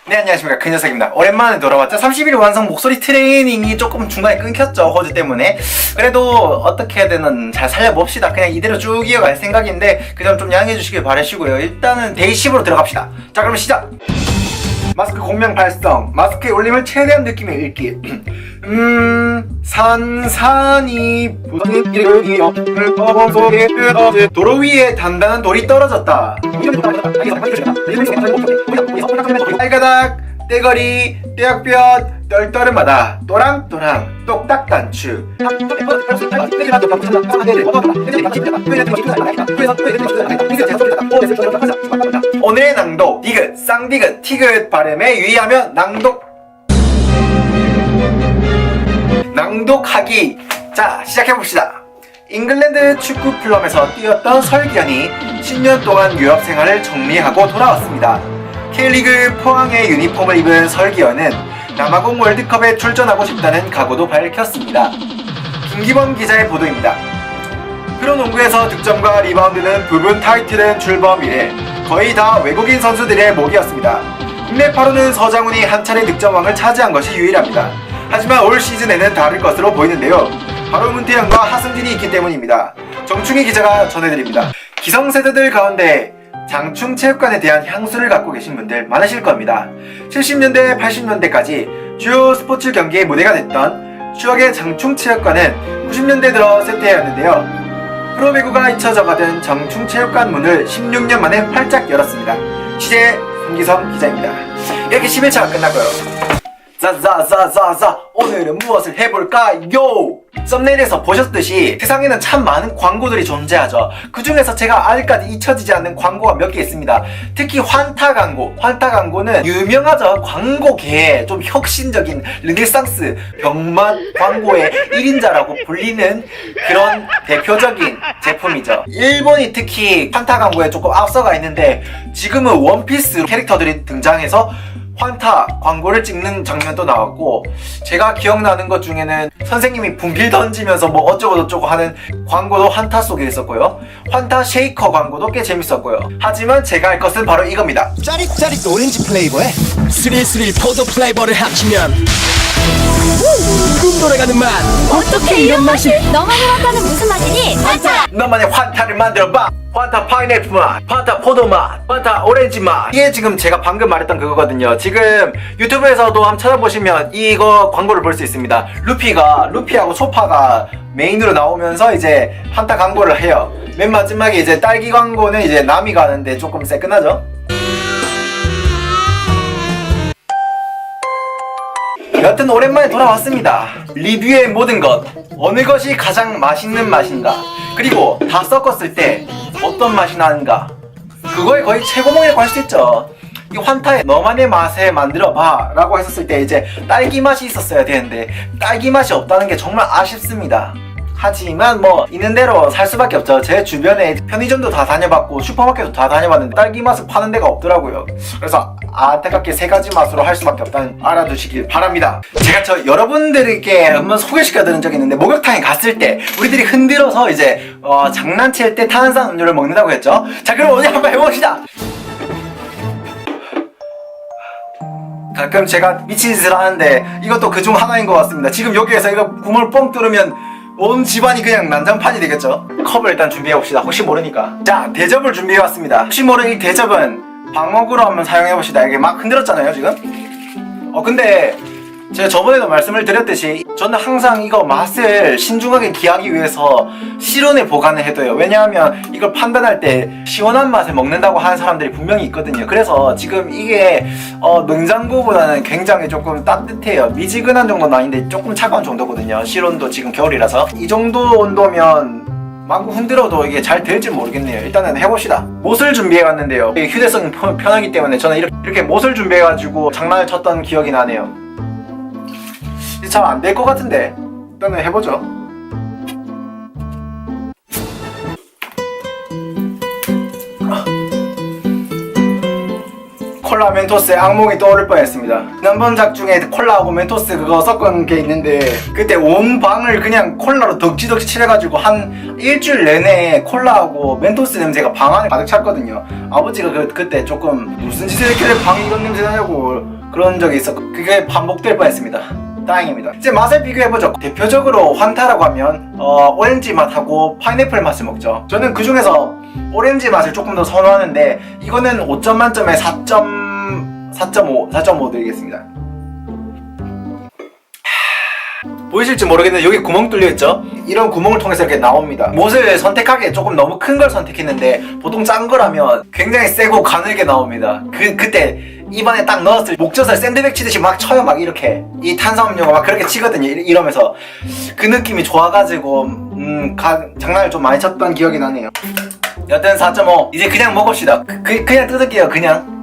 네, 안녕하십니까, 그 녀석입니다. 오랜만에 돌아왔죠. 31일 완성 목소리 트레이닝이 조금 중간에 끊겼죠, 호주 때문에. 그래도 어떻게든 잘 살려봅시다. 그냥 이대로 쭉 이어갈 생각인데 그 점 좀 양해해 주시길 바라시고요. 일단은 데이 10으로 들어갑시다. 자, 그럼 시작! 마스크 공명 발성, 마스크의 울림을 최대한 느끼며 읽기. 산산이 도로 위에 단단한 돌이 떨어졌다. 빨가닥, 떼거리, 떼약볕, 떨떠름하다. 또랑또랑, 똑딱단추. 오늘의 낭독, 디귿, 쌍디귿, 티귿 발음에 유의하며 낭독하기. 자, 시작해봅시다. 잉글랜드 축구 클럽에서 뛰었던 설기현이 10년 동안 유럽 생활을 정리하고 돌아왔습니다. K리그 포항의 유니폼을 입은 설기현은 남아공 월드컵에 출전하고 싶다는 각오도 밝혔습니다. 김기범 기자의 보도입니다. 프로농구에서 득점과 리바운드는 부분 타이틀은 출범 이래 거의 다 외국인 선수들의 목이었습니다. 국내파로는 서장훈이 한 차례 득점왕을 차지한 것이 유일합니다. 하지만 올 시즌에는 다를 것으로 보이는데요. 바로 문태영과 하승진이 있기 때문입니다. 정충희 기자가 전해드립니다. 기성세대들 가운데 장충체육관에 대한 향수를 갖고 계신 분들 많으실 겁니다. 70년대, 80년대까지 주요 스포츠 경기의 무대가 됐던 추억의 장충체육관은 90년대 들어 쇠퇴하였는데요. 프로배구가 잊혀져가던 장충체육관 문을 16년 만에 활짝 열었습니다. 취재 손기성 기자입니다. 이렇게 11차가 끝났고요. 자자자자자, 오늘은 무엇을 해볼까요? 썸네일에서 보셨듯이 세상에는 참 많은 광고들이 존재하죠. 그 중에서 제가 아직까지 잊혀지지 않는 광고가 몇 개 있습니다. 특히 환타 광고는 유명하죠. 광고계의 좀 혁신적인 르네상스 병맛 광고의 1인자라고 불리는 그런 대표적인 제품이죠. 일본이 특히 환타 광고에 조금 앞서가 있는데 지금은 원피스 캐릭터들이 등장해서 환타 광고를 찍는 장면도 나왔고, 제가 기억나는 것 중에는 선생님이 분필 던지면서 뭐 어쩌고저쩌고 하는 광고도 환타 속에 있었고요. 환타 쉐이커 광고도 꽤 재밌었고요. 하지만 제가 할 것은 바로 이겁니다. 짜릿짜릿 오렌지 플레이버에 스릴스릴 포도 플레이버를 합치면 꿈 돌아가는 맛. 어떻게 이런 맛이? 너만의 환타는 무슨 맛이니? 환타! 너만의 환타를 만들어봐. 환타 파인애플 맛, 환타 포도 맛, 환타 오렌지 맛. 이게 지금 제가 방금 말했던 그거거든요. 지금 유튜브에서도 한번 찾아보시면 이거 광고를 볼 수 있습니다. 루피하고 소파가 메인으로 나오면서 이제 환타 광고를 해요. 맨 마지막에 이제 딸기 광고는 이제 나미가 하는데 조금 새끈하죠? 여튼 오랜만에 돌아왔습니다. 리뷰의 모든 것, 어느 것이 가장 맛있는 맛인가, 그리고 다 섞었을 때 어떤 맛이 나는가, 그거에 거의 최고봉이라고 할 수 있죠. 이 환타에 너만의 맛에 만들어봐 라고 했었을 때 이제 딸기 맛이 있었어야 되는데 딸기 맛이 없다는 게 정말 아쉽습니다. 하지만 뭐 있는 대로 살 수밖에 없죠. 제 주변에 편의점도 다 다녀봤고 슈퍼마켓도 다 다녀봤는데 딸기 맛을 파는 데가 없더라고요. 그래서 안타깝게 세 가지 맛으로 할 수밖에 없다는 알아두시길 바랍니다. 제가 여러분들에게 한번 소개시켜드린 적이 있는데, 목욕탕에 갔을 때 우리들이 흔들어서 이제 장난칠 때 탄산 음료를 먹는다고 했죠. 자, 그럼 오늘 한번 해봅시다. 가끔 제가 미친 짓을 하는데 이것도 그중 하나인 것 같습니다. 지금 여기에서 이거 구멍을 뻥 뚫으면 온 집안이 그냥 난장판이 되겠죠. 컵을 일단 준비해봅시다. 혹시 모르니까. 자, 대접을 준비해왔습니다. 혹시 모르는 이 대접은 방목으로 한번 사용해봅시다. 이게 막 흔들었잖아요 지금. 근데 제가 저번에도 말씀을 드렸듯이 저는 항상 이거 맛을 신중하게 기하기 위해서 실온에 보관을 해둬요. 왜냐하면 이걸 판단할 때 시원한 맛을 먹는다고 하는 사람들이 분명히 있거든요. 그래서 지금 이게 냉장고보다는 굉장히 조금 따뜻해요. 미지근한 정도는 아닌데 조금 차가운 정도거든요. 실온도 지금 겨울이라서. 이 정도 온도면 마구 흔들어도 이게 잘 될지 모르겠네요. 일단은 해봅시다. 못을 준비해왔는데요. 휴대성이 편하기 때문에 저는 이렇게 못을 준비해가지고 장난을 쳤던 기억이 나네요. 잘 안 될 것 같은데 일단은 해보죠. 콜라 멘토스의 악몽이 떠오를 뻔했습니다. 지난번작 중에 콜라하고 멘토스 그거 섞은 게 있는데 그때 온 방을 그냥 콜라로 덕지덕지 칠해가지고 한 일주일 내내 콜라하고 멘토스 냄새가 방 안에 가득 찼거든요. 아버지가 그때 조금 무슨 짓을 했길래 방에 이런 냄새 나냐고 그런 적이 있었고 그게 반복될 뻔했습니다. 다행입니다. 이제 맛을 비교해보죠. 대표적으로 환타라고 하면 오렌지 맛하고 파인애플 맛을 먹죠. 저는 그 중에서 오렌지 맛을 조금 더 선호하는데 이거는 5점 만점에 4.5 드리겠습니다. 보이실지 모르겠는데 여기 구멍 뚫려있죠? 이런 구멍을 통해서 이렇게 나옵니다. 못을 선택하기에 조금 너무 큰 걸 선택했는데 보통 짠 거라면 굉장히 세고 가늘게 나옵니다. 그때 입안에 딱 넣었을 때 목젖을 샌드백 치듯이 막 쳐요. 막 이렇게 이 탄산음료가 막 그렇게 치거든요. 이러면서 그 느낌이 좋아가지고 장난을 좀 많이 쳤던 기억이 나네요. 여튼 4.5 이제 그냥 먹읍시다. 그냥 뜯을게요. 그냥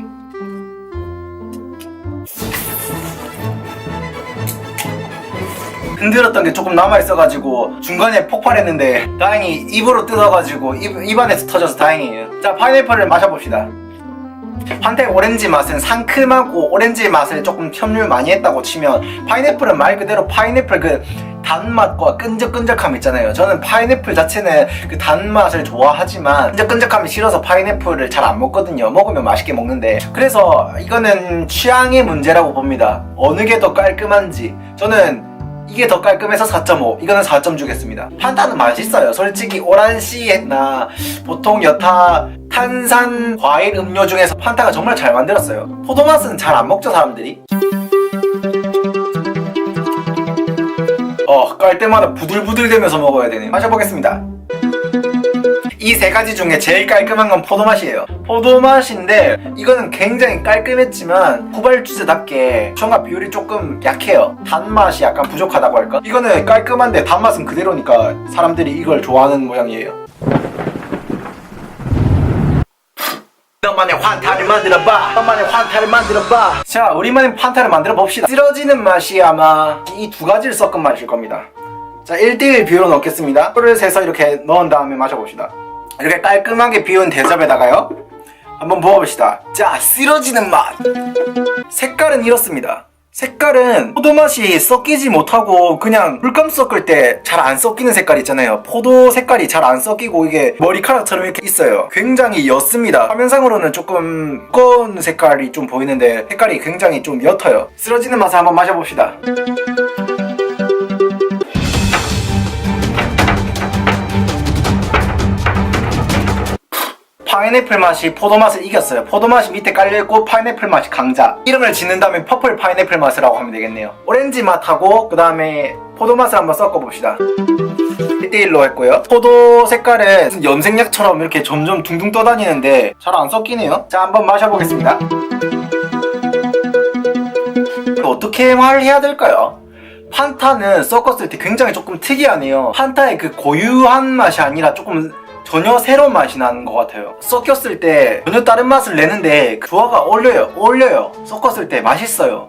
흔들었던 게 조금 남아있어가지고 중간에 폭발했는데 다행히 입으로 뜯어가지고 입안에서 터져서 다행이에요. 자, 파인애플을 마셔봅시다. 환타의 오렌지 맛은 상큼하고 오렌지 맛을 조금 첨유를 많이 했다고 치면 파인애플은 말 그대로 파인애플 그 단맛과 끈적끈적함 있잖아요. 저는 파인애플 자체는 그 단맛을 좋아하지만 끈적끈적함이 싫어서 파인애플을 잘 안 먹거든요. 먹으면 맛있게 먹는데 그래서 이거는 취향의 문제라고 봅니다. 어느 게 더 깔끔한지 저는 이게 더 깔끔해서 4.5 이거는 4점 주겠습니다. 판타는 맛있어요. 솔직히 오란시에나 보통 여타 탄산 과일 음료 중에서 판타가 정말 잘 만들었어요. 포도맛은 잘 안 먹죠 사람들이. 깔 때마다 부들부들 되면서 먹어야 되네요. 마셔보겠습니다. 이 세 가지 중에 제일 깔끔한 건 포도맛이에요. 포도맛인데 이거는 굉장히 깔끔했지만 후발주제답게 첨가 비율이 조금 약해요. 단맛이 약간 부족하다고 할까? 이거는 깔끔한데 단맛은 그대로니까 사람들이 이걸 좋아하는 모양이에요. 너만의 환타를 만들어봐. 너만의 환타를 만들어봐. 자, 우리만의 환타를 만들어 봅시다. 쓰러지는 맛이 아마 이 두 가지를 섞은 맛일 겁니다. 자, 1대1 비율로 넣겠습니다. 물을 세서 이렇게 넣은 다음에 마셔봅시다. 이렇게 깔끔하게 비운 대접에다가요 한번 부어봅시다. 자, 쓰러지는 맛. 색깔은 이렇습니다. 색깔은 포도맛이 섞이지 못하고 그냥 물감 섞을 때 잘 안 섞이는 색깔 있잖아요. 포도 색깔이 잘 안 섞이고 이게 머리카락처럼 이렇게 있어요. 굉장히 옅습니다. 화면상으로는 조금 두꺼운 색깔이 좀 보이는데 색깔이 굉장히 좀 옅어요. 쓰러지는 맛을 한번 마셔봅시다. 파인애플 맛이 포도 맛을 이겼어요. 포도 맛이 밑에 깔려있고 파인애플 맛이 강자. 이름을 짓는다면 퍼플 파인애플 맛이라고 하면 되겠네요. 오렌지 맛하고 그 다음에 포도 맛을 한번 섞어봅시다. 1대1로 했고요. 포도 색깔은 염색약처럼 이렇게 점점 둥둥 떠다니는데 잘 안 섞이네요. 자, 한번 마셔보겠습니다. 어떻게 말을 해야 될까요? 판타는 섞었을 때 굉장히 조금 특이하네요. 판타의 그 고유한 맛이 아니라 조금 전혀 새로운 맛이 나는 것 같아요. 섞였을 때 전혀 다른 맛을 내는데 그 조화가 어울려요. 섞었을 때 맛있어요.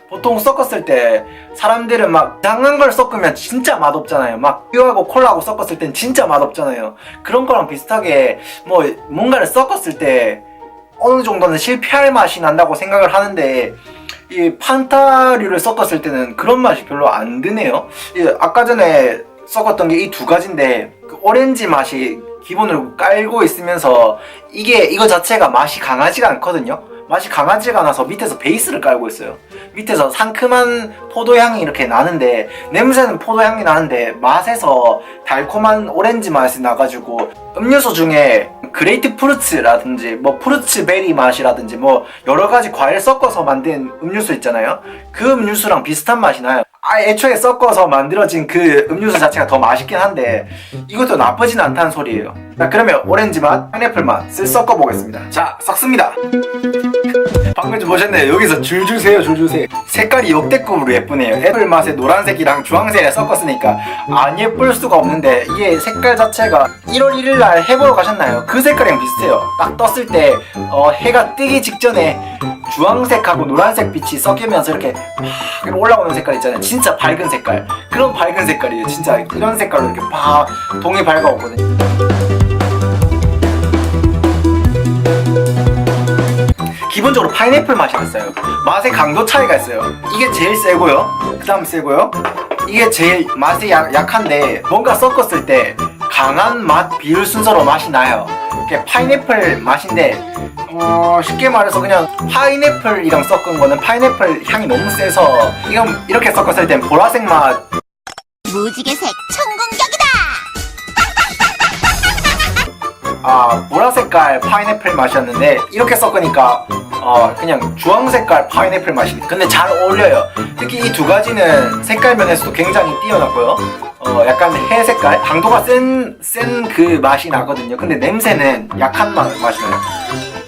보통 섞었을 때 사람들은 막 이상한 걸 섞으면 진짜 맛없잖아요. 막 뷰하고 콜라하고 섞었을 땐 진짜 맛없잖아요. 그런 거랑 비슷하게 뭔가를 섞었을 때 어느 정도는 실패할 맛이 난다고 생각을 하는데 이 판타류를 섞었을 때는 그런 맛이 별로 안 드네요. 아까 전에 섞었던 게 이 두 가지인데 그 오렌지 맛이 기본으로 깔고 있으면서 이거 자체가 맛이 강하지가 않거든요. 맛이 강하지가 않아서 밑에서 베이스를 깔고 있어요. 밑에서 상큼한 포도향이 이렇게 나는데 냄새는 포도향이 나는데 맛에서 달콤한 오렌지 맛이 나가지고 음료수 중에 그레이트 프루츠라든지 프루츠 베리 맛이라든지 여러가지 과일 섞어서 만든 음료수 있잖아요. 그 음료수랑 비슷한 맛이 나요. 애초에 섞어서 만들어진 그 음료수 자체가 더 맛있긴 한데 이것도 나쁘진 않다는 소리예요. 자, 그러면 오렌지 맛, 파인애플 맛을 섞어 보겠습니다. 자, 섞습니다. 방금 좀 보셨네요. 여기서 줄줄 새요. 색깔이 역대급으로 예쁘네요. 애플 맛에 노란색이랑 주황색을 섞었으니까 안 예쁠 수가 없는데 이게 색깔 자체가 1월 1일날 해보러 가셨나요? 그 색깔이랑 비슷해요. 딱 떴을 때 해가 뜨기 직전에 주황색하고 노란색 빛이 섞이면서 이렇게 막 올라오는 색깔 있잖아요. 진짜 밝은 색깔. 그런 밝은 색깔이에요. 진짜 이런 색깔로 이렇게 막 동이 밝아오거든요. 기본적으로 파인애플 맛이 났어요. 맛의 강도 차이가 있어요. 이게 제일 세고요. 그 다음 세고요. 이게 제일 맛이 약한데 뭔가 섞었을 때 강한 맛 비율 순서로 맛이 나요. 이게 파인애플 맛인데 쉽게 말해서 그냥 파인애플이랑 섞은 거는 파인애플 향이 너무 세서 이건 이렇게 섞었을 땐 보라색 맛. 무지개색 천공격이다. 보라색깔 파인애플 맛이었는데 이렇게 섞으니까 그냥 주황색깔 파인애플 맛이. 근데 잘 어울려요. 특히 이 두 가지는 색깔 면에서도 굉장히 뛰어났고요. 약간 회색깔 강도가 센 그 맛이 나거든요. 근데 냄새는 약한 맛이 나요.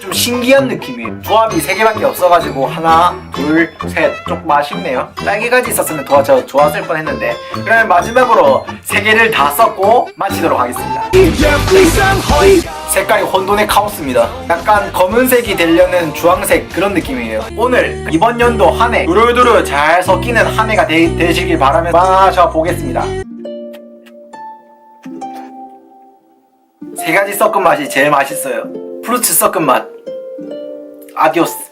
좀 신기한 느낌이에요. 조합이 3개밖에 없어가지고 하나, 둘, 셋 조금 아쉽네요. 딸기까지 있었으면 더 좋았을 뻔했는데. 그러면 마지막으로 3개를 다 섞고 마치도록 하겠습니다. 색깔이 혼돈의 카오스입니다. 약간 검은색이 되려는 주황색 그런 느낌이에요. 오늘 이번 연도 한 해 두루두루 잘 섞이는 한 해가 되시길 바라면서 마셔보겠습니다. 3가지 섞은 맛이 제일 맛있어요. 프루츠 섞은 맛. 아디오스.